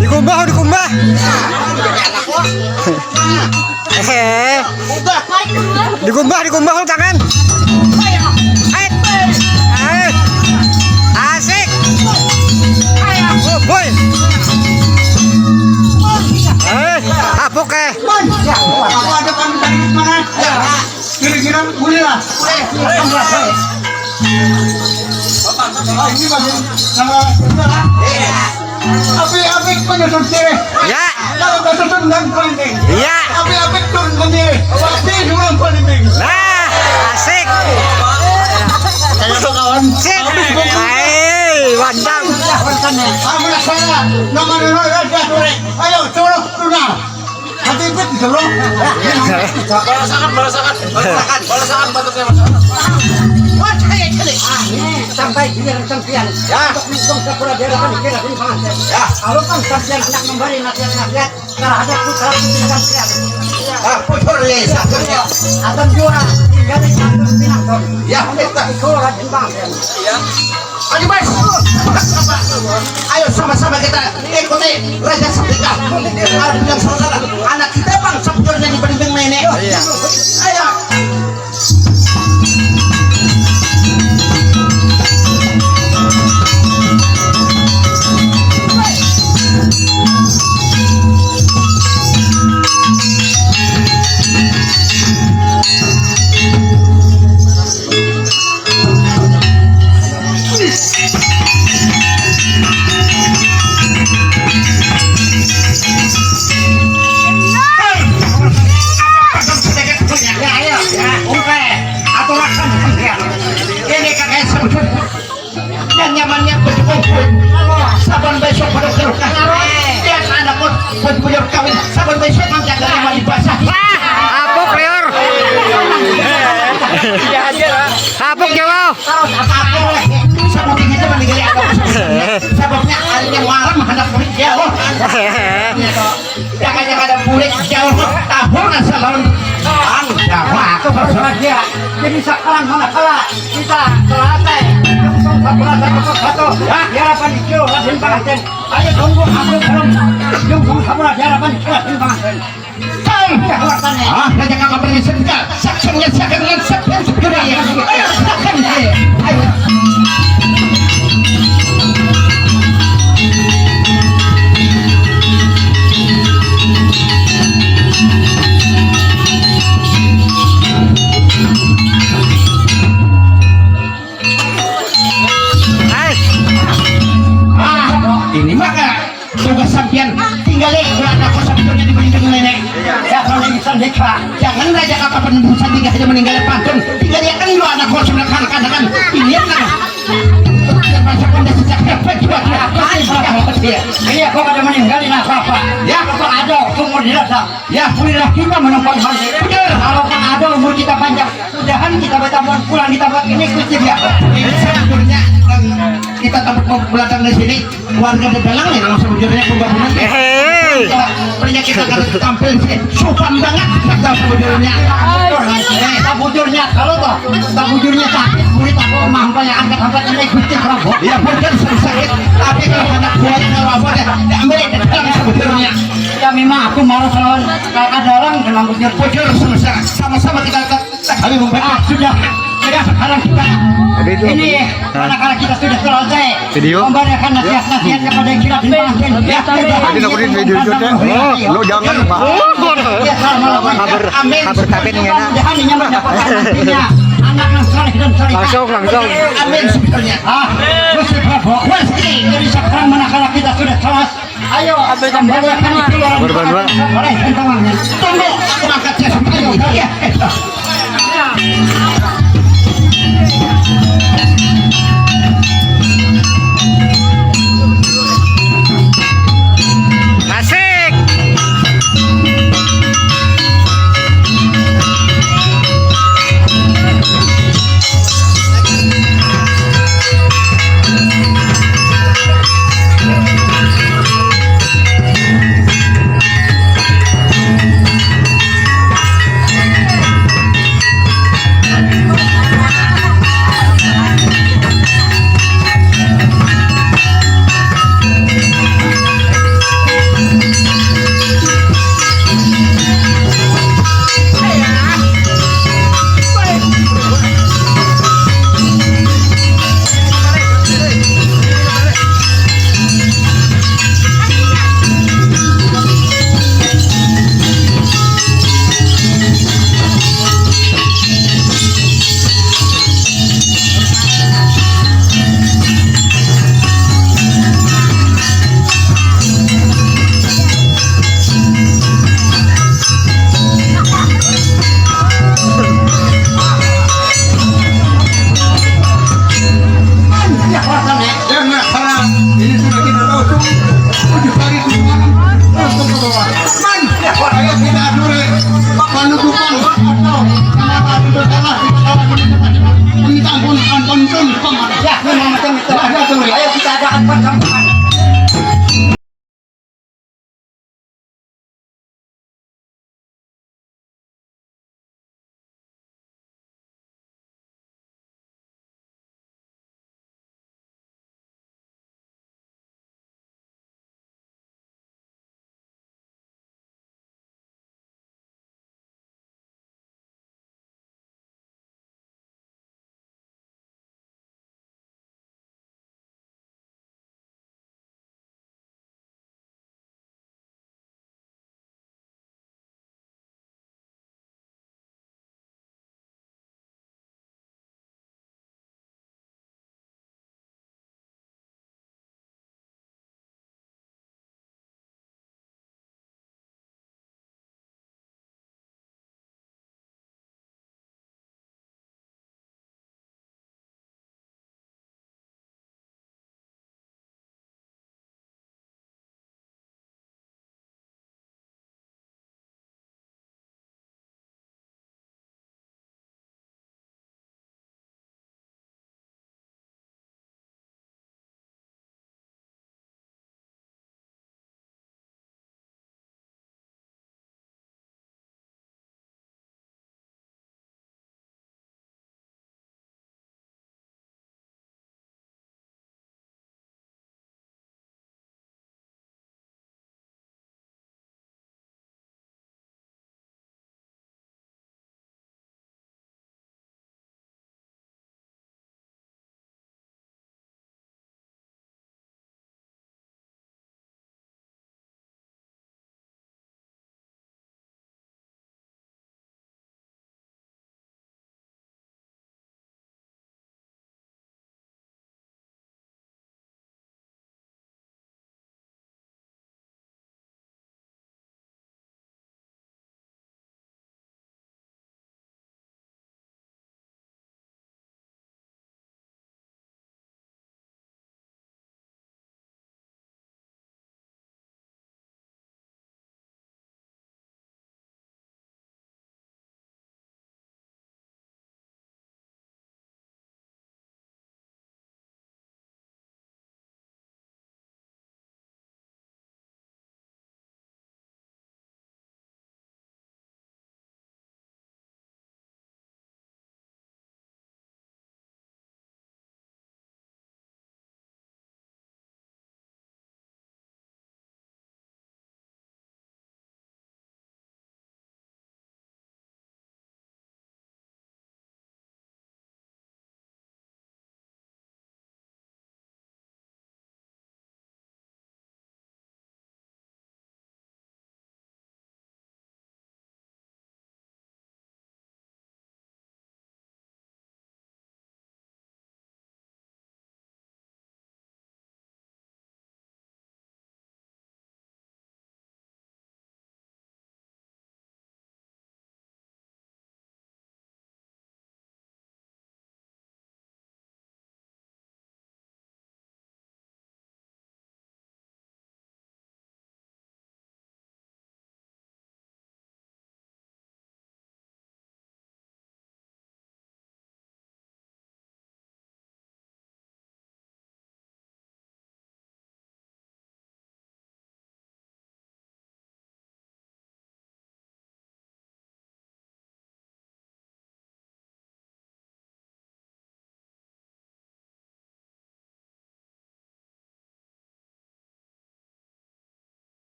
Dikumbah, dikumbah. Dikumbah, dikumbah tangan. Asik. Oh, boy. Apuk Aku ada pamitan mana? Kira-kira boleh lah. Ini masih nama api penyusun cewek. Ya. Kalau nggak susun dan penting. Ya. Api turun sendiri. Pasti turun penting. Nah, asik. Kawan. Sip. Hai, mantap. Aku nak saya. Nama nama raja sore. Ayo curug tuna. Hati itu dijelung. Balasangan batasnya. Sampai giliran sampian untuk menghitung sepura daerah kan kira ini pangan kalau kan sampian hendak memberi nasihat-nasihat terhadap putra putri sampian Putar ya, satunya. akan juara tinggal di satu pinang Ya, kita. sekolah di pangan Ayo mas, ayo sama-sama kita ikuti Raja Sabdika. Yang saudara, anak kita bang sabdurnya di pending nenek. Ayo. Dan nyamannya berkumpul saban besok pada kerukan dan anak pun berbujuk kawin saban besok mangga dari mali basah Apuk liur. Apuk jauh. terus apa-apa sabun ini itu meninggali apa sababnya yang malam hendak murid jauh jangan ada murid jauh tahunan salon aku bersalah dia jadi sekarang mana kalah kita selesai harapan hijau Raden Panganten ayo tunggu aku belum jumpa kamu harapan hijau Raden Panganten kekuatannya raja kakak beri sedekah saksinya siakan dengan sepian segera ayo saksikan saya ayo ini maka tugas sampian tinggal berada kosa betulnya di bendung nenek ya kalau yang bisa dekra jangan raja kakak penembusan tiga hanya meninggal pantun tinggal ya kan lu anak kosa melakukan ini kan ini aku ada meninggalin apa-apa ya kalau ada umur dirasa ya pulihlah kita menempuh hal kalau kan ada umur kita panjang mudahan kita bertambah pulang kita buat ini kucing ya ini sebetulnya kita tempat belakang di sini warga Debelang nih kalau sebetulnya pembangunan pernah kita akan tampil sopan banget kita sebetulnya tabujurnya kalau toh tabujurnya sakit murid aku mampu yang angkat-angkat ini ikuti kerabot ya benar sakit tapi kalau anak buahnya kerabot ya ambil Debelang sebetulnya ya memang aku mau kalau ada orang memang bujur selesai sama-sama kita kali membaca sudah ya sekarang kita ini anak-anak kita sudah selesai memberikan nasihat-nasihat kepada yang kira di Panganten Tadi nakutin video juga. Oh, lo jangan Pak. Kabar tapi nih enak. anak yang saleh dan saleh Langsung. amin sebetulnya Gusti Prabu jadi sekarang manakala kita sudah selesai ayo kembalikan itu Berbandua. oleh tantangannya tunggu maka saya ayo